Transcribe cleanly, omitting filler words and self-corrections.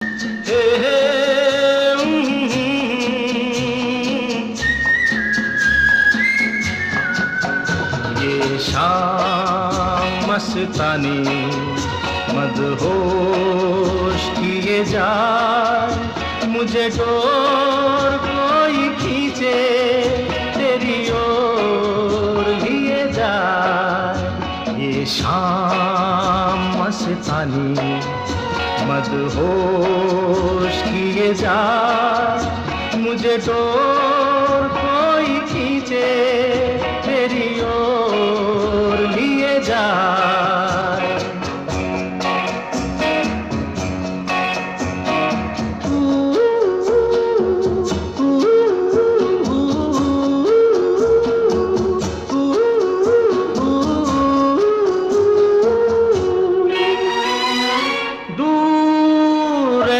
हे हे ये शाम मस्तानी मदहोश किए जाए, मुझे डोर कोई खींचे तेरी ओर लिए जाए। ये शाम मस्तानी मदहोश किए जाए, मुझे डोर